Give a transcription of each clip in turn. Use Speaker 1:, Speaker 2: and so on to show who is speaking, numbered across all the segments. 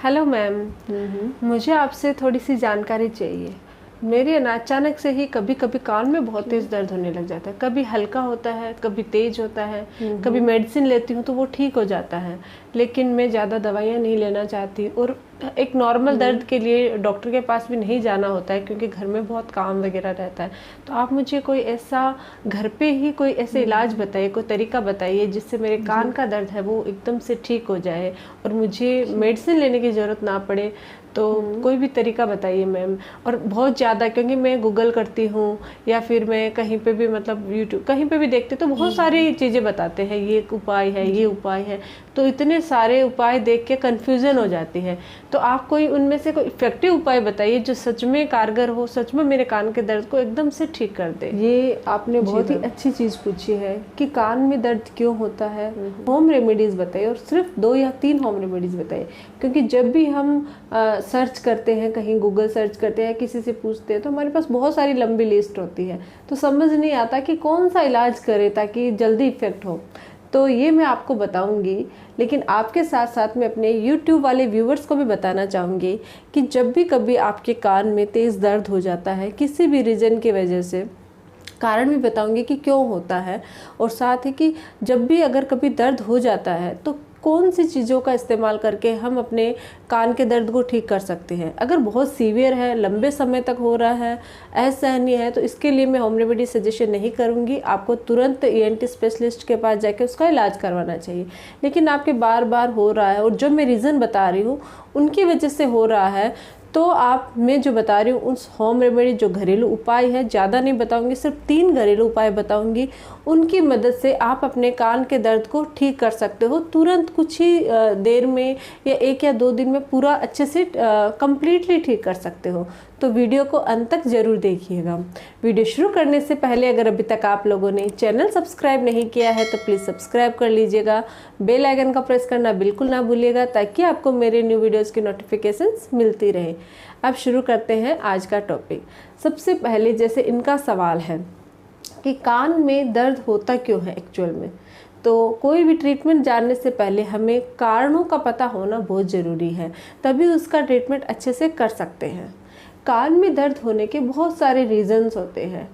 Speaker 1: Hello ma'am. मुझे आपसे थोड़ी सी जानकारी चाहिए। मेरे ना अचानक से ही कभी कभी कान में बहुत तेज दर्द होने लग जाता है। कभी हल्का होता है, कभी तेज होता है। कभी मेडिसिन लेती हूँ तो वो ठीक हो जाता है, लेकिन मैं ज़्यादा दवाइयाँ नहीं लेना चाहती। और एक नॉर्मल दर्द के लिए डॉक्टर के पास भी नहीं जाना होता है, क्योंकि घर में बहुत काम वगैरह रहता है। तो आप मुझे कोई ऐसा घर पे ही कोई ऐसे इलाज बताइए, कोई तरीका बताइए जिससे मेरे कान का दर्द है वो एकदम से ठीक हो जाए और मुझे मेडिसिन लेने की ज़रूरत ना पड़े। तो कोई भी तरीका बताइए मैम। और बहुत ज़्यादा, क्योंकि मैं गूगल करती हूँ या फिर मैं कहीं पे भी मतलब यूट्यूब कहीं पे भी देखती तो बहुत सारी चीज़ें बताते हैं, ये उपाय है, ये उपाय है। तो इतने सारे उपाय देख के कन्फ्यूज़न हो जाती है। तो आप कोई उनमें से कोई इफेक्टिव उपाय बताइए जो सच में कारगर हो, सच में मेरे कान के दर्द को एकदम से ठीक कर दे।
Speaker 2: ये आपने बहुत ही अच्छी चीज़ पूछी है कि कान में दर्द क्यों होता है। होम रेमेडीज़ बताइए, और सिर्फ 2 या 3 होम रेमेडीज़ बताइए। क्योंकि जब भी हम सर्च करते हैं, कहीं गूगल सर्च करते हैं, किसी से पूछते हैं, तो हमारे पास बहुत सारी लंबी लिस्ट होती है। तो समझ नहीं आता कि कौन सा इलाज करें ताकि जल्दी इफेक्ट हो। तो ये मैं आपको बताऊंगी, लेकिन आपके साथ साथ मैं अपने YouTube वाले व्यूवर्स को भी बताना चाहूँगी कि जब भी कभी आपके कान में तेज़ दर्द हो जाता है किसी भी रीज़न की वजह से, कारण भी बताऊंगी कि क्यों होता है। और साथ ही कि जब भी अगर कभी दर्द हो जाता है तो कौन सी चीज़ों का इस्तेमाल करके हम अपने कान के दर्द को ठीक कर सकते हैं। अगर बहुत सीवियर है, लंबे समय तक हो रहा है, असहनीय है, तो इसके लिए मैं होम रेमेडी सजेशन नहीं करूंगी। आपको तुरंत ENT स्पेशलिस्ट के पास जाके उसका इलाज करवाना चाहिए। लेकिन आपके बार बार हो रहा है और जो मैं रीज़न बता रही हूँ उनकी वजह से हो रहा है, तो आप मैं जो बता रही हूँ उस होम रेमेडी जो घरेलू उपाय है, ज़्यादा नहीं बताऊंगी, सिर्फ 3 घरेलू उपाय बताऊंगी। उनकी मदद से आप अपने कान के दर्द को ठीक कर सकते हो तुरंत, कुछ ही देर में या 1 या 2 दिन में पूरा अच्छे से कंप्लीटली ठीक कर सकते हो। तो वीडियो को अंत तक ज़रूर देखिएगा। वीडियो शुरू करने से पहले अगर अभी तक आप लोगों ने चैनल सब्सक्राइब नहीं किया है तो प्लीज़ सब्सक्राइब कर लीजिएगा। बेल आइकन का प्रेस करना बिल्कुल ना भूलिएगा, ताकि आपको मेरे न्यू वीडियोस की नोटिफिकेशंस मिलती रहे। अब शुरू करते हैं आज का टॉपिक। सबसे पहले जैसे इनका सवाल है कि कान में दर्द होता क्यों है एक्चुअल में, तो कोई भी ट्रीटमेंट जानने से पहले हमें कारणों का पता होना बहुत ज़रूरी है, तभी उसका ट्रीटमेंट अच्छे से कर सकते हैं। कान में दर्द होने के बहुत सारे रीज़न्स होते हैं।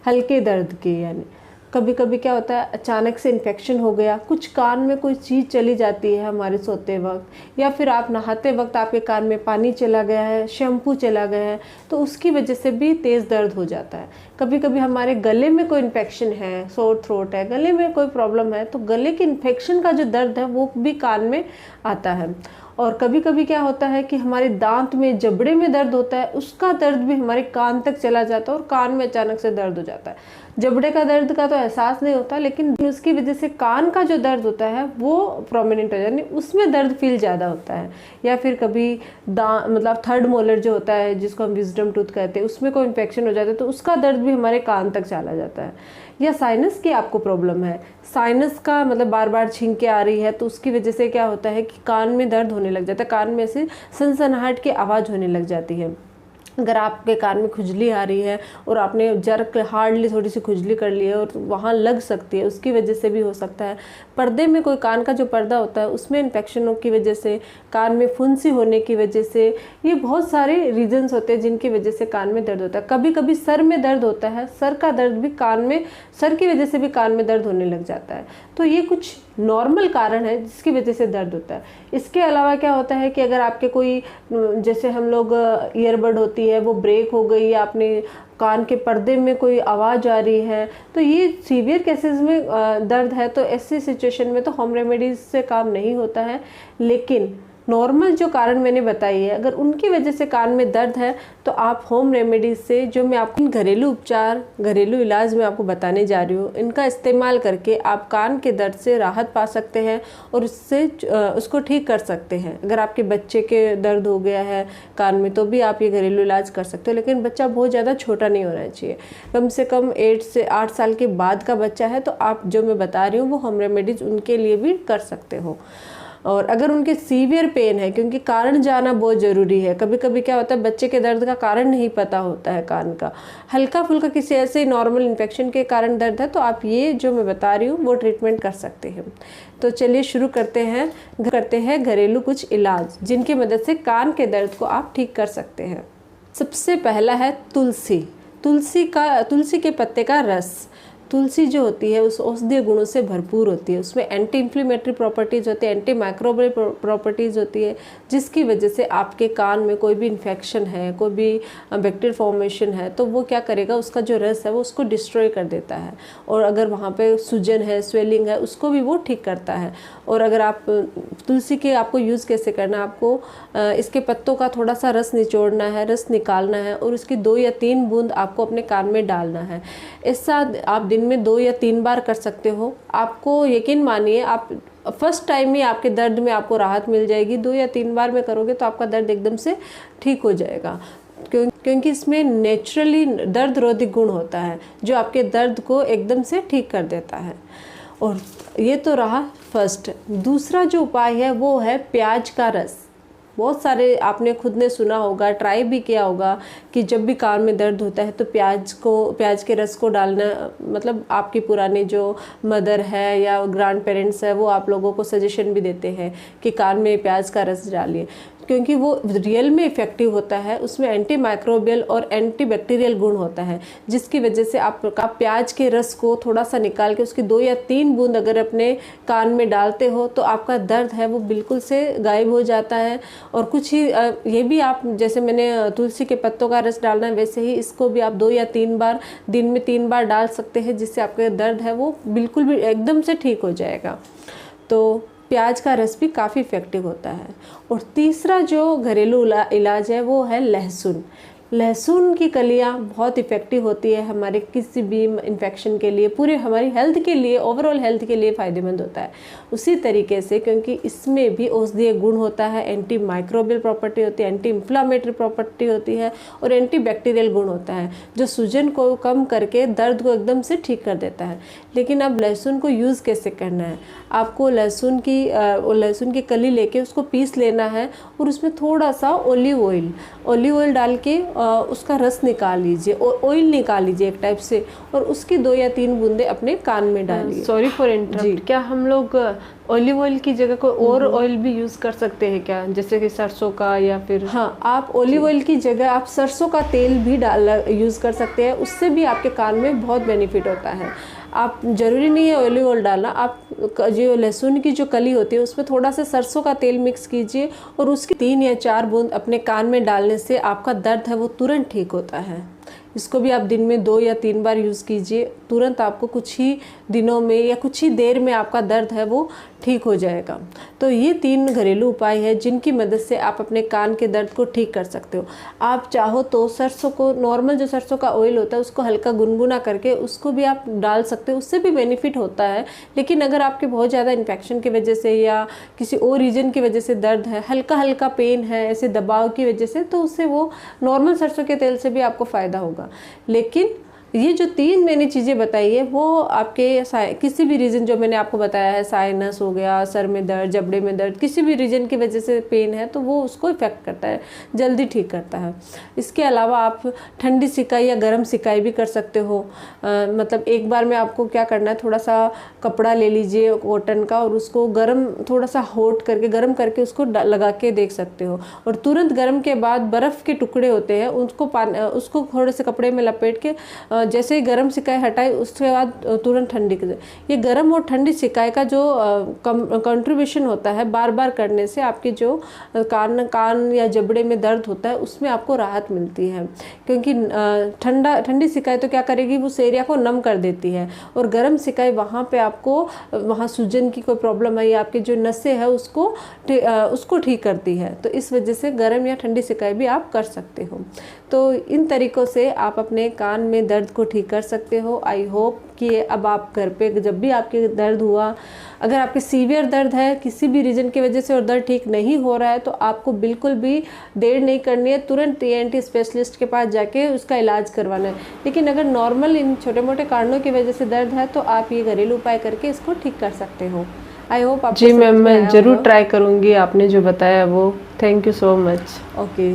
Speaker 2: हल्के दर्द के, यानी कभी कभी क्या होता है अचानक से इन्फेक्शन हो गया, कुछ कान में कोई चीज़ चली जाती है हमारे सोते वक्त, या फिर आप नहाते वक्त आपके कान में पानी चला गया है, शैम्पू चला गया है, तो उसकी वजह से भी तेज़ दर्द हो जाता है। कभी कभी हमारे गले में कोई इन्फेक्शन है, सोर थ्रोट है, गले में कोई प्रॉब्लम है, तो गले के इन्फेक्शन का जो दर्द है वो भी कान में आता है। और कभी कभी क्या होता है कि हमारे दांत में, जबड़े में दर्द होता है, उसका दर्द भी हमारे कान तक चला जाता है और कान में अचानक से दर्द हो जाता है। जबड़े का दर्द का तो एहसास नहीं होता, लेकिन उसकी वजह से कान का जो दर्द होता है वो प्रोमिनेंट हो जाता है, यानी उसमें दर्द फील ज़्यादा होता है। या फिर कभी मतलब थर्ड मोलर जो होता है, जिसको हम विजडम टूथ कहते हैं, उसमें कोई इन्फेक्शन हो जाता है तो उसका दर्द भी हमारे कान तक चला जाता है। या साइनस की आपको प्रॉब्लम है, साइनस का मतलब बार बार छींके आ रही है, तो उसकी वजह से क्या होता है कि कान में दर्द होने लग जाता है, कान में से सनसनाहट की आवाज़ होने लग जाती है। अगर आपके कान में खुजली आ रही है और आपने जर्क हार्डली थोड़ी सी खुजली कर ली है और वहाँ लग सकती है, उसकी वजह से भी हो सकता है। पर्दे में कोई, कान का जो पर्दा होता है उसमें इन्फेक्शनों की वजह से, कान में फुंसी होने की वजह से, ये बहुत सारे रीजंस होते हैं जिनकी वजह से कान में दर्द होता है। कभी कभी सर में दर्द होता है, सर का दर्द भी कान में, सर की वजह से भी कान में दर्द होने लग जाता है। तो ये कुछ नॉर्मल कारण है जिसकी वजह से दर्द होता है। इसके अलावा क्या होता है कि अगर आपके कोई, जैसे हम लोग ईयरबड होती है वो ब्रेक हो गई, या आपने कान के पर्दे में कोई आवाज़ आ रही है, तो ये सीवियर केसेस में दर्द है, तो ऐसी सिचुएशन में तो होम रेमेडीज से काम नहीं होता है। लेकिन नॉर्मल जो कारण मैंने बताई है, अगर उनकी वजह से कान में दर्द है तो आप होम रेमेडीज से, जो मैं आपको घरेलू उपचार, घरेलू इलाज में आपको बताने जा रही हूँ, इनका इस्तेमाल करके आप कान के दर्द से राहत पा सकते हैं और उससे उसको ठीक कर सकते हैं। अगर आपके बच्चे के दर्द हो गया है कान में तो भी आप ये घरेलू इलाज कर सकते हो, लेकिन बच्चा बहुत ज़्यादा छोटा नहीं होना चाहिए। कम से कम 8 साल के बाद का बच्चा है तो आप जो मैं बता रही हूँ वो होम रेमेडीज उनके लिए भी कर सकते हो। और अगर उनके सीवियर पेन है, क्योंकि कारण जानना बहुत ज़रूरी है, कभी कभी क्या होता है बच्चे के दर्द का कारण नहीं पता होता है कान का, हल्का फुल्का किसी ऐसे नॉर्मल इन्फेक्शन के कारण दर्द है तो आप ये जो मैं बता रही हूँ वो ट्रीटमेंट कर सकते हैं। तो चलिए शुरू करते हैं घरेलू कुछ इलाज जिनकी मदद से कान के दर्द को आप ठीक कर सकते हैं। सबसे पहला है तुलसी के पत्ते का रस। तुलसी जो होती है उस औषधीय गुणों से भरपूर होती है, उसमें एंटी इन्फ्लेमेटरी प्रॉपर्टीज़ होती है, एंटी माइक्रोबियल प्रॉपर्टीज़ होती है, जिसकी वजह से आपके कान में कोई भी इन्फेक्शन है, कोई भी बैक्टीरियल फॉर्मेशन है तो वो क्या करेगा, उसका जो रस है वो उसको डिस्ट्रॉय कर देता है, और अगर वहाँ पे सूजन है, स्वेलिंग है, उसको भी वो ठीक करता है। और अगर आप तुलसी के आपको यूज़ कैसे करना है, आपको इसके पत्तों का थोड़ा सा रस निचोड़ना है, रस निकालना है और उसकी 2 या 3 बूंद आपको अपने कान में डालना है। ऐसा आप दिन में 2 या 3 बार कर सकते हो। आपको यकीन मानिए, आप फर्स्ट टाइम ही आपके दर्द में आपको राहत मिल जाएगी। 2 या 3 बार में करोगे तो आपका दर्द एकदम से ठीक हो जाएगा, क्योंकि इसमें नेचुरली दर्द रोधी गुण होता है जो आपके दर्द को एकदम से ठीक कर देता है। और ये तो रहा फर्स्ट। दूसरा जो उपाय है वो है प्याज का रस। बहुत सारे आपने खुद ने सुना होगा, ट्राई भी किया होगा कि जब भी कान में दर्द होता है तो प्याज के रस को डालना, मतलब आपकी पुरानी जो मदर है या ग्रैंड पेरेंट्स है वो आप लोगों को सजेशन भी देते हैं कि कान में प्याज का रस डालिए, क्योंकि वो रियल में इफ़ेक्टिव होता है। उसमें एंटी माइक्रोबियल और एंटी बैक्टीरियल गुण होता है, जिसकी वजह से आप प्याज के रस को थोड़ा सा निकाल के उसकी 2 या 3 बूंद अगर अपने कान में डालते हो तो आपका दर्द है वो बिल्कुल से गायब हो जाता है। और कुछ ही ये भी आप, जैसे मैंने तुलसी के पत्तों का रस डालना है, वैसे ही इसको भी आप 2 या 3 बार दिन में 3 बार डाल सकते हैं, जिससे आपका दर्द है वो बिल्कुल भी एकदम से ठीक हो जाएगा। तो प्याज का रस भी काफ़ी इफ़ेक्टिव होता है। और तीसरा जो घरेलू इलाज है वो है लहसुन। लहसुन की कलियाँ बहुत इफ़ेक्टिव होती है हमारे किसी भी इन्फेक्शन के लिए, पूरे हमारी हेल्थ के लिए, ओवरऑल हेल्थ के लिए फ़ायदेमंद होता है। उसी तरीके से, क्योंकि इसमें भी औषधीय गुण होता है, एंटी माइक्रोबियल प्रॉपर्टी होती है, एंटी इन्फ्लामेटरी प्रॉपर्टी होती है और एंटी बैक्टीरियल गुण होता है, जो सूजन को कम करके दर्द को एकदम से ठीक कर देता है। लेकिन अब लहसुन को यूज़ कैसे करना है, आपको लहसुन की कली लेके उसको पीस लेना है और उसमें थोड़ा सा ऑलिव ऑयल डाल के उसका रस निकाल लीजिए और ऑयल निकाल लीजिए एक टाइप से, और उसकी 2 या 3 बूंदे अपने कान में डालिए।
Speaker 1: सॉरी फॉर इंटरप्ट, क्या हम लोग ऑलिव ऑयल की जगह कोई और ऑयल भी यूज़ कर सकते हैं क्या, जैसे कि सरसों का या फिर?
Speaker 2: हाँ, आप ऑलिव ऑयल की जगह आप सरसों का तेल भी यूज़ कर सकते हैं, उससे भी आपके कान में बहुत बेनिफिट होता है। आप ज़रूरी नहीं है ऑलिव ऑयल डालना, आप जो लहसुन की जो कली होती है उसमें थोड़ा सा सरसों का तेल मिक्स कीजिए और उसकी 3 या 4 बूंद अपने कान में डालने से आपका दर्द है वो तुरंत ठीक होता है। इसको भी आप दिन में 2 या 3 बार यूज़ कीजिए, तुरंत आपको कुछ ही दिनों में या कुछ ही देर में आपका दर्द है वो ठीक हो जाएगा। तो ये 3 घरेलू उपाय है जिनकी मदद से आप अपने कान के दर्द को ठीक कर सकते हो। आप चाहो तो सरसों को, नॉर्मल जो सरसों का ऑयल होता है उसको हल्का गुनगुना करके उसको भी आप डाल सकते हो, उससे भी बेनिफिट होता है। लेकिन अगर आपके बहुत ज़्यादा इन्फेक्शन की वजह से या किसी और रीजन की वजह से दर्द है, हल्का हल्का पेन है, ऐसे दबाव की वजह से, तो उससे वो नॉर्मल सरसों के तेल से भी आपको फ़ायदा होगा। लेकिन ये जो 3 मैंने चीज़ें बताई है वो आपके किसी भी रीज़न, जो मैंने आपको बताया है, साइनस हो गया, सर में दर्द, जबड़े में दर्द, किसी भी रीजन की वजह से पेन है तो वो उसको इफ़ेक्ट करता है, जल्दी ठीक करता है। इसके अलावा आप ठंडी सिकाई या गर्म सिकाई भी कर सकते हो। मतलब एक बार में आपको क्या करना है, थोड़ा सा कपड़ा ले लीजिए कॉटन का और उसको गर्म, थोड़ा सा हॉट करके गर्म करके उसको लगा के देख सकते हो, और तुरंत गर्म के बाद बर्फ़ के टुकड़े होते हैं उसको थोड़े से कपड़े में लपेट के जैसे ही गर्म सिकाई हटाई उसके बाद तुरंत ठंडी कर। ये गर्म और ठंडी सिकाई का जो कंट्रीब्यूशन होता है, बार बार करने से आपकी जो कान या जबड़े में दर्द होता है उसमें आपको राहत मिलती है। क्योंकि ठंडी सिकाई तो क्या करेगी, वो एरिया को नम कर देती है, और गर्म सिकाई वहाँ पे आपको, वहाँ सूजन की कोई प्रॉब्लम है या आपकी जो नसें है उसको ठीक करती है। तो इस वजह से गर्म या ठंडी सिकाई भी आप कर सकते हो। तो इन तरीक़ों से आप अपने कान में दर्द को ठीक कर सकते हो। आई होप कि अब आप घर पे जब भी आपके दर्द हुआ, अगर आपके सीवियर दर्द है किसी भी रीजन की वजह से और दर्द ठीक नहीं हो रहा है, तो आपको बिल्कुल भी देर नहीं करनी है, तुरंत ENT स्पेशलिस्ट के पास जाके उसका इलाज करवाना है। लेकिन अगर नॉर्मल इन छोटे मोटे कारणों की वजह से दर्द है तो आप ये घरेलू उपाय करके इसको ठीक कर सकते हो। आई होप आप
Speaker 1: जी मैम, मैं ज़रूर ट्राई करूँगी आपने जो बताया वो। Thank you so much.
Speaker 2: Okay,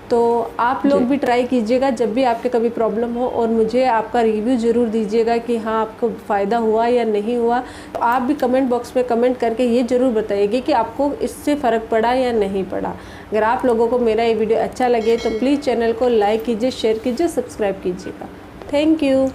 Speaker 2: तो आप लोग भी ट्राई कीजिएगा जब भी आपके कभी प्रॉब्लम हो, और मुझे आपका रिव्यू ज़रूर दीजिएगा कि हाँ आपको फ़ायदा हुआ या नहीं हुआ। तो आप भी कमेंट बॉक्स में कमेंट करके ये ज़रूर बताइएगा कि आपको इससे फ़र्क पड़ा या नहीं पड़ा। अगर आप लोगों को मेरा ये वीडियो अच्छा लगे तो प्लीज़ चैनल को लाइक कीजिए, शेयर कीजिए, सब्सक्राइब कीजिएगा। Thank you.